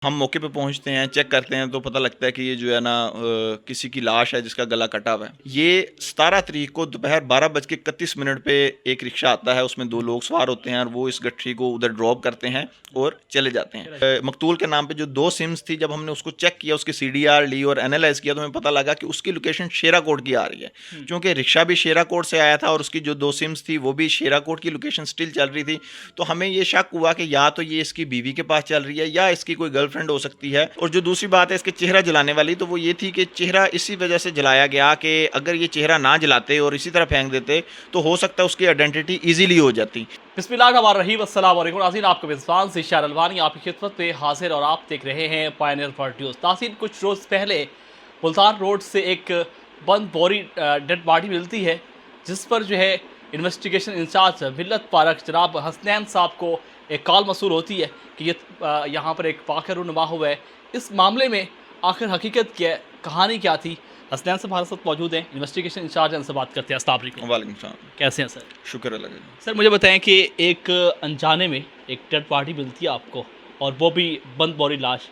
हम मौके पे पहुंचते हैं, चेक करते हैं तो पता लगता है कि ये जो है ना किसी की लाश है जिसका गला कटा हुआ है। ये 17 तारीख को दोपहर 12:31 पे एक रिक्शा आता है, उसमें 2 लोग सवार होते हैं और वो इस गठरी को उधर ड्रॉप करते हैं और चले जाते हैं। मकतूल के नाम पे जो 2 सिम्स थी, जब हमने उसको चेक किया, उसकी CDR ली और एनालाइज किया तो हमें पता लगा कि उसकी लोकेशन शेराकोट की आ रही है, क्योंकि रिक्शा भी शेराकोट से आया था और उसकी जो 2 सिम्स थी वो भी शेराकोट की लोकेशन स्टिल चल रही थी। तो हमें ये शक हुआ कि या तो ये इसकी बीवी के पास चल रही है या इसकी कोई गर्लफ्रेंड हो सकती है। और जो दूसरी बात है इसके चेहरा जलाने वाली, तो वो ये थी कि चेहरा इसी वजह से जलाया गया कि अगर ये चेहरा ना जलाते और इसी तरह फेंक देते तो हो सकता है उसकी आइडेंटिटी ईजिली हो जाती। बिस्मिल्लाहिर्रहमानिर्रहीम, अस्सलाम वालेकुम नाज़रीन, आपका मेज़बान ज़िशार अलवानी आपकी खिदमत पे हाजिर और आप देख रहे हैं पायनियर वर्ल्ड न्यूज़। नाज़रीन, कुछ रोज़ पहले मुल्तान रोड से एक बंद बोरी डेड बॉडी मिलती है, जिस पर जो है इन्वेस्टिगेशन इंचार्ज मिल्लत पार्क जनाब हसनैन साहब को एक कॉल मसूल होती है कि ये यहाँ पर एक वाक़या रूनुमा हुआ है। इस मामले में आखिर हकीकत क्या है, कहानी क्या थी? हसनैन साहब हमारे साथ मौजूद हैं, इन्वेस्टिगेशन इंचार्ज, उनसे बात करते हैं। अस्सलाम वालेकुम। वालेकुम सलाम। कैसे हैं सर? शुक्र अल्लाह का। सर, मुझे बताएं कि एक अनजाने में एक डेड बॉडी मिलती है आपको, और वो भी बंद बोरी लाश।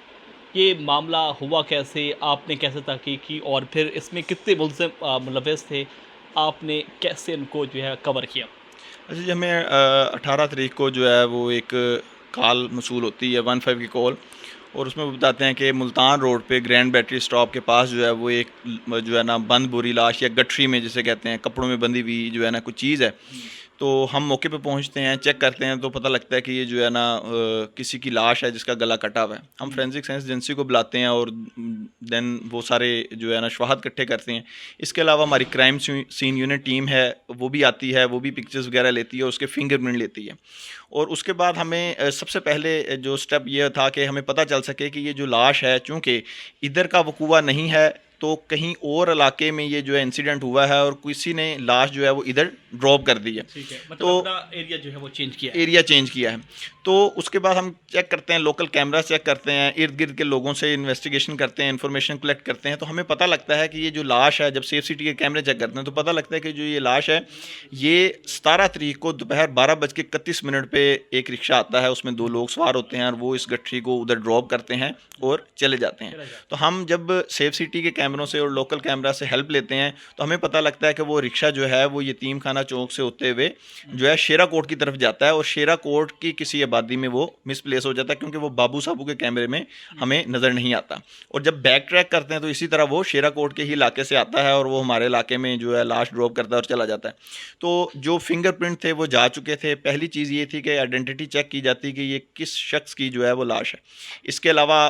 ये मामला हुआ कैसे? आपने कैसे तहकीक की और फिर इसमें कितने मुलज़िम मुलव्वस थे? आपने कैसे उनको जो है कवर किया? अच्छा जी, हमें 18 तारीख को जो है वो एक कॉल मसूल होती है, 15 की कॉल, और उसमें वो बताते हैं कि मुल्तान रोड पे ग्रैंड बैटरी स्टॉप के पास जो है वो एक जो है ना बंद बोरी लाश या गठरी में जिसे कहते हैं, कपड़ों में बंधी हुई जो है ना कुछ चीज़ है। तो हम मौके पे पहुंचते हैं, चेक करते हैं तो पता लगता है कि ये जो है ना किसी की लाश है जिसका गला कटा हुआ है। हम फोरेंसिक साइंस एजेंसी को बुलाते हैं और देन वो सारे जो है ना शवाहद इकट्ठे करते हैं। इसके अलावा हमारी क्राइम सीन यूनिट टीम है, वो भी आती है, वो भी पिक्चर्स वगैरह लेती है, उसके फिंगरप्रिंट लेती है। और उसके बाद हमें सबसे पहले जो स्टेप ये था कि हमें पता चल सके कि ये जो लाश है, चूँकि इधर का वकूआ नहीं है तो कहीं और इलाके में ये जो है इंसिडेंट हुआ है और किसी ने लाश जो है वो इधर ड्रॉप कर दी है। ठीक है, मतलब तो अपना एरिया जो है वो चेंज किया है। एरिया चेंज किया है। तो उसके बाद हम चेक करते हैं, लोकल कैमरा चेक करते हैं, इर्द गिर्द के लोगों से इन्वेस्टिगेशन करते हैं, इन्फॉर्मेशन कलेक्ट करते हैं। तो हमें पता लगता है कि ये जो लाश है, जब सेफ सिटी के कैमरे चेक करते हैं तो पता लगता है कि जो ये लाश है, ये 17 तारीख को दोपहर 12:31 पे एक रिक्शा आता है, उसमें 2 लोग सवार होते हैं और वो इस गठरी को उधर ड्रॉप करते हैं और चले जाते हैं। तो हम जब सेफ सिटी के कैमरों से और लोकल कैमरा से हेल्प लेते हैं तो हमें पता लगता है कि वो रिक्शा जो है वो यतीम खाना चौक से होते हुए जो है शेरा कोट की तरफ जाता है और शेरा कोट की किसी आबादी में वो मिसप्लेस हो जाता है, क्योंकि वो बाबू साहबू के कैमरे में हमें नज़र नहीं आता। और जब बैक ट्रैक करते हैं तो इसी तरह वो शेरा कोट के ही इलाके से आता है और वो हमारे इलाके में जो है लाश ड्रॉप करता है और चला जाता है। तो जो फिंगरप्रिंट थे वो जा चुके थे। पहली चीज़ ये थी कि आइडेंटिटी चेक की जाती कि ये किस शख्स की जो है वो लाश है। इसके अलावा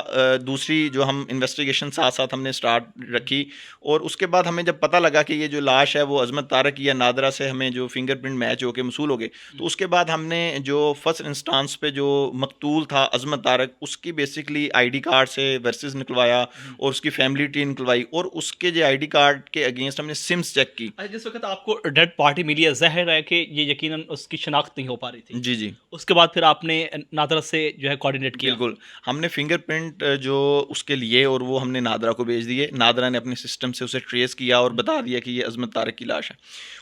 दूसरी जो हम इन्वेस्टिगेशन साथ साथ हमने स्टार्ट रखी, और उसके बाद हमें जब पता लगा कि ये जो लाश है वो अजमत तारक या नादरा से हमें जो फिंगरप्रिंट मैच होकर मसूल हो गए, तो उसके बाद हमने जो फर्स्ट इंस्टांस पे जो मकतूल था अजमत तारक, उसकी बेसिकली ID कार्ड से वर्सेस निकलवाया और उसकी फैमिली ट्री निकलवाई और उसके जो ID कार्ड के अगेंस्ट हमने सिम्स चेक की। अच्छा, जिस वक्त आपको डेड पार्टी मिली है, ज़ाहिर है कि ये यकीनन उसकी शनाख्त नहीं हो पा रही थी। जी जी, उसके बाद फिर आपने नादरा से जो है कोऑर्डिनेट किया। बिल्कुल। हमने फिंगरप्रिंट जो उसके लिए और वो हमने नादरा को भेज दिए। नादरा ने अपने सिस्टम से उसे ट्रेस किया और बता दिया कि ये अजमत तारक की लाश है।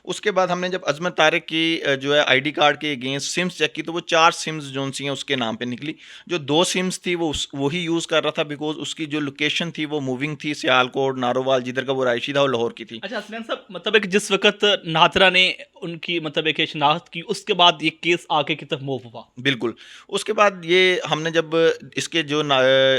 उसके बाद हमने जब अजमत तारक की जो है ID कार्ड के अगेंस्ट सिम्स चेक की तो वो 4 सिम्स जोन सी हैं उसके नाम पे निकली। जो 2 सिम्स थी वो वही यूज़ कर रहा था, बिकॉज उसकी जो लोकेशन थी वो मूविंग थी, सियालकोट, नारोवाल, जिधर का वो रायशी था, वो लाहौर की थी। अच्छा हसनैन साहब, मतलब है कि जिस वक्त नादरा ने उनकी मतलब एक शनाख्त की, उसके बाद ये केस आगे की तरफ मूव हुआ। बिल्कुल। उसके बाद ये हमने जब इसके जो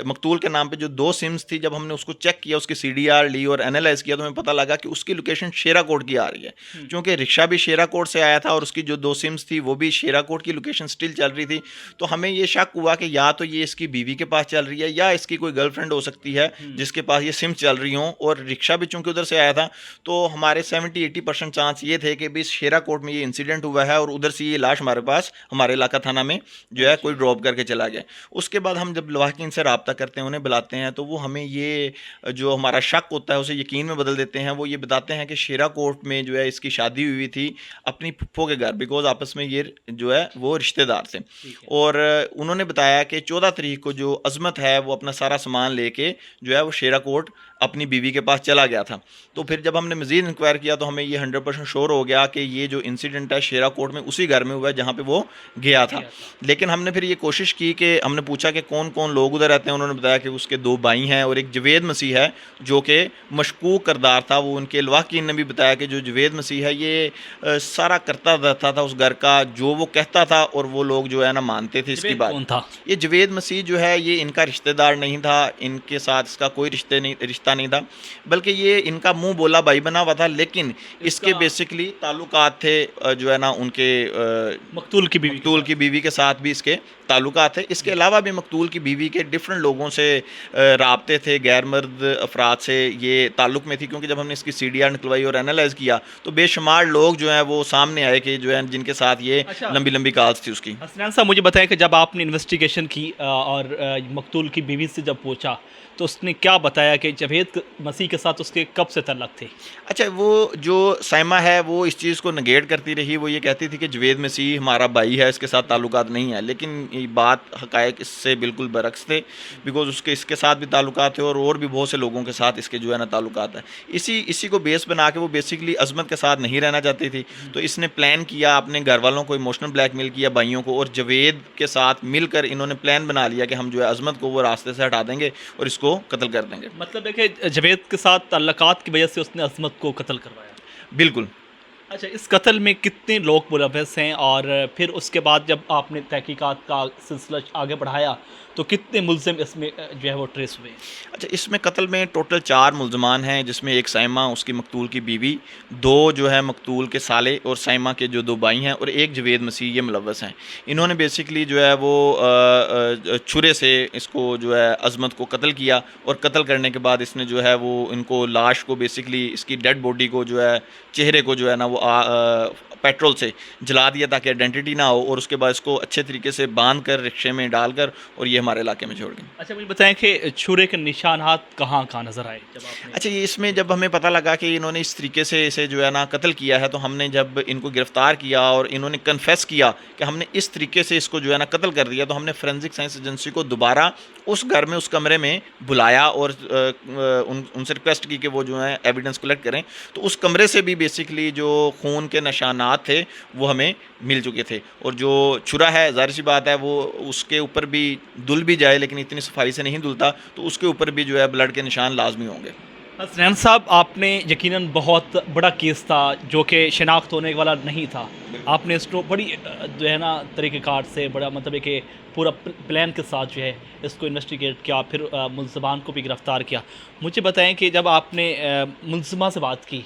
मकतूल के नाम पे जो 2 सिम्स थी, जब हमने उसको चेक किया, उसकी CDR ली और एनालाइज किया तो हमें पता लगा कि उसकी लोकेशन शेराकोट की आ रही है, क्योंकि रिक्शा भी शेराकोट से आया था और उसकी जो 2 सिम्स थी वो भी शेराकोट की लोकेशन स्टिल चल रही थी। तो हमें ये शक हुआ कि या तो ये इसकी बीवी के पास चल रही है या इसकी कोई गर्लफ्रेंड हो सकती है जिसके पास ये सिम्स चल रही हों, और रिक्शा भी चूंकि उधर से आया था तो हमारे 70-80% चांस ये थे कि भी शेराकोट में ये इंसिडेंट हुआ है और उधर से ये लाश हमारे पास हमारे इलाका थाना में जो है कोई ड्रॉप करके चला गया। उसके बाद हम जब लवाहकीन से रब्ता करते हैं, उन्हें बुलाते हैं, तो वो हमें ये जो हमारा शक शक होता है उसे यकीन में बदल देते हैं। वो ये बताते हैं कि शेरा कोट में जो है इसकी शादी हुई थी अपनी फुप्पो के घर, बिकॉज आपस में ये जो है वो रिश्तेदार थे। और उन्होंने बताया कि 14 तारीख को जो अजमत है वो अपना सारा सामान लेके जो है वो शेरा कोट अपनी बीवी के पास चला गया था। तो फिर जब हमने मज़ीद इंक्वायर किया तो हमें ये 100% श्योर हो गया कि ये जो इंसिडेंट है शेरा कोट में उसी घर में हुआ है जहाँ पे वो गया था। लेकिन हमने फिर ये कोशिश की कि हमने पूछा कि कौन कौन लोग उधर रहते हैं। उन्होंने बताया कि उसके 2 भाई हैं और एक जवेद मसीह है जो कि मशकूक करदार था। वो उनके लवाकिन ने भी बताया कि जो जवेद मसीह है ये सारा करता रहता था उस घर का, जो वो कहता था और वो लोग जो है ना मानते थे इसकी बात। कौन था ये जवेद मसीह जो है ये इनका रिश्तेदार नहीं था, इनके साथ इसका कोई रिश्ता नहीं था, बल्कि ये इनका मुंह बोला भाई बना हुआ था। लेकिन इसके बेसिकली ताल्लुकात थे जो है ना उनके मकतूल की बीवी के साथ भी इसके ताल्लुकात थे। इसके अलावा भी मकतूल की बीवी के डिफरेंट लोगों से राब्ते थे, गैर मर्द अफराद से ये ताल्लुक़ में थी। क्योंकि जब हमने इसकी CDR निकलवाई और एनालाइज किया तो बेशुमार लोग जो हैं वो सामने आए कि जो है जिनके साथ ये लंबी लंबी कॉल्स थी उसकी। हसनैन साहब मुझे बताया कि जब आपने इन्वेस्टिगेशन की और मकतूल की बीवी से जब पूछा तो उसने क्या बताया कि जवेद मसीह के साथ उसके कब से तल्लक थे? अच्छा, वो जो साइमा है वो इस चीज़ को नेगेट करती रही। वो ये कहती थी कि जवेद मसीह हमारा भाई है, इसके साथ ताल्लुकात नहीं है। लेकिन ये बात हक़ाइक़ इससे बिल्कुल बरक्स थे, बिकॉज उसके इसके साथ भी ताल्लुकात थे और भी बहुत से लोगों के साथ इसके जो है ना ताल्लुकात है। इसी को बेस बना के वो बेसिकली अजमत के साथ नहीं रहना चाहती थी। तो इसने प्लान किया, अपने घर वालों को इमोशनल ब्लैकमेल किया, भाइयों को, और जवेद के साथ मिलकर इन्होंने प्लान बना लिया कि हम जो है अजमत को वो रास्ते से हटा देंगे और इसको कत्ल कर देंगे। मतलब है कि जवेद के साथ ताल्लुकात की वजह से उसने अजमत को कत्ल करवाया। बिल्कुल। अच्छा, इस कत्ल में कितने लोग मुलव्वस हैं और फिर उसके बाद जब आपने तहकीकात का सिलसिला आगे बढ़ाया तो कितने मुल्ज़िम इसमें जो है वो ट्रेस हुए? अच्छा, इसमें कत्ल में टोटल 4 मुल्ज़मान हैं, जिसमें एक साइमा उसकी मकतूल की बीवी, 2 जो है मकतूल के साले और साइमा के जो 2 भाई हैं, और एक जवेद मसीह, ये मुलव्वस हैं। इन्होंने बेसिकली जो है वो छुरे से इसको जो है अजमत को कत्ल किया, और कत्ल करने के बाद इसने जो है वो इनको लाश को बेसिकली इसकी डेड बॉडी को जो है चेहरे को जो है ना वो पेट्रोल से जला दिया ताकि आइडेंटिटी ना हो, और उसके बाद इसको अच्छे तरीके से बांध कर रिक्शे में डालकर और ये हमारे इलाके में छोड़ गए। अच्छा, मुझे बताएं कि छुरे के निशानात कहाँ कहाँ नज़र आए जब आपने? अच्छा, ये इसमें जब हमें पता लगा कि इन्होंने इस तरीके से इसे जो है ना कत्ल किया है, तो हमने जब इनको गिरफ़्तार किया और इन्होंने कन्फेस किया कि हमने इस तरीके से इसको जो है ना कत्ल कर दिया, तो हमने फोरेंसिक साइंस एजेंसी को दोबारा उस घर में, उस कमरे में बुलाया और उनसे रिक्वेस्ट की कि वो जो है एविडेंस कलेक्ट करें। तो उस कमरे से भी बेसिकली जो खून के निशानात थे वो हमें मिल चुके थे, और जो छुरा है ज़ाहिर सी बात है वो उसके ऊपर भी धुल भी जाए लेकिन इतनी सफाई से नहीं धुलता, तो उसके ऊपर भी जो है ब्लड के निशान लाजमी होंगे। हसनैन साहब, आपने यकीनन बहुत बड़ा केस था जो कि शनाख्त होने वाला नहीं था, आपने इसको बड़ी जो है ना तरीक़ेकार से, बड़ा मतलब है कि पूरा प्लान के साथ जो है इसको इन्वेस्टिगेट किया, फिर मुल्ज़िमान को भी गिरफ़्तार किया। मुझे बताएं कि जब आपने मुल्ज़िमा से बात की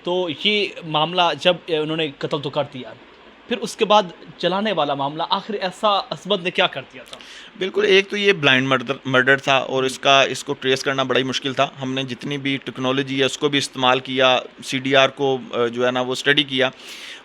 तो ये मामला जब उन्होंने कत्ल तो कर दिया, फिर उसके बाद चलाने वाला मामला आखिर ऐसा अजमत ने क्या कर दिया था? बिल्कुल, एक तो ये ब्लाइंड मर्डर था और इसको ट्रेस करना बड़ा ही मुश्किल था। हमने जितनी भी टेक्नोलॉजी है उसको भी इस्तेमाल किया, CDR को जो है ना वो स्टडी किया।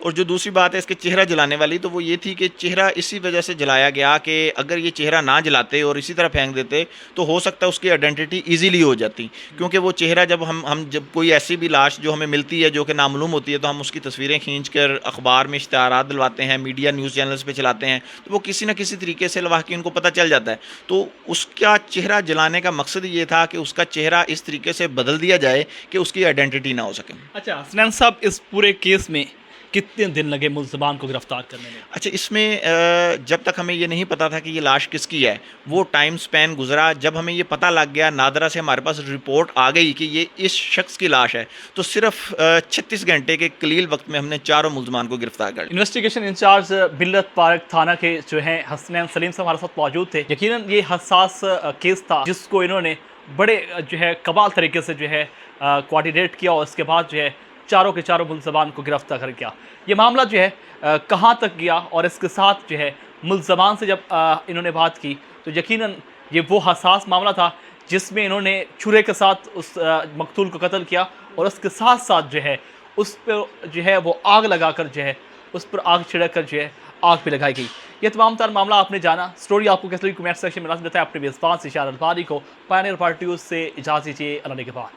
और जो दूसरी बात है इसके चेहरा जलाने वाली, तो वो ये थी कि चेहरा इसी वजह से जलाया गया कि अगर ये चेहरा ना जलाते और इसी तरह फेंक देते तो हो सकता है उसकी आइडेंटिटी ईजीली हो जाती। क्योंकि वो चेहरा जब जब कोई ऐसी भी लाश जो हमें मिलती है जो कि नामालूम होती है, तो हम उसकी तस्वीरें खींच कर अखबार में इश्तिहारात दिलवाते हैं, मीडिया न्यूज़ चैनल्स पे चलाते हैं, तो वो किसी न किसी तरीके से लवाहकीन को पता चल जाता है। तो उसका चेहरा जलाने का मकसद ये था कि उसका चेहरा इस तरीके से बदल दिया जाए कि उसकी आइडेंटिटी ना हो सके। अच्छा हसनैन साहब, इस पूरे केस में कितने दिन लगे मुल्ज़िमान को गिरफ्तार करने में? अच्छा, इसमें जब तक हमें ये नहीं पता था कि ये लाश किसकी है, वो टाइम स्पैन गुजरा। जब हमें ये पता लग गया, नादरा से हमारे पास रिपोर्ट आ गई कि ये इस शख्स की लाश है, तो सिर्फ 36 घंटे के कलील वक्त में हमने चारों मुल्ज़िमान को गिरफ्तार कर लिया। इन्वेस्टिगेशन इंचार्ज बिल्लत पार्क थाना के जो हैं हसनैन सलीम साहब हमारे साथ मौजूद थे। यकीनन ये हसास केस था जिसको इन्होंने बड़े जो है कमाल तरीके से जो है कोऑर्डिनेट किया और उसके बाद जो है चारों के चारों मुल्ज़िमान को गिरफ्तार कर किया। ये मामला जो है कहाँ तक गया और इसके साथ जो है मुल्ज़िमान से जब इन्होंने बात की तो यकीनन ये वो हसास मामला था जिसमें इन्होंने छुरे के साथ उस मकतूल को कत्ल किया और उसके साथ साथ जो है उस पर जो है वो आग लगाकर जो है उस पर आग छिड़क कर जो है आग पे लगाई गई। ये तमाम तार मामला आपने जाना। स्टोरी आपको कैसे लगी कमेंट सेक्शन में लाजमी बताएं। अपने मेज़बान इशार अलवानी को पायनियर पार्टी से इजाज़त दीजिए। अल्लाह के बाद।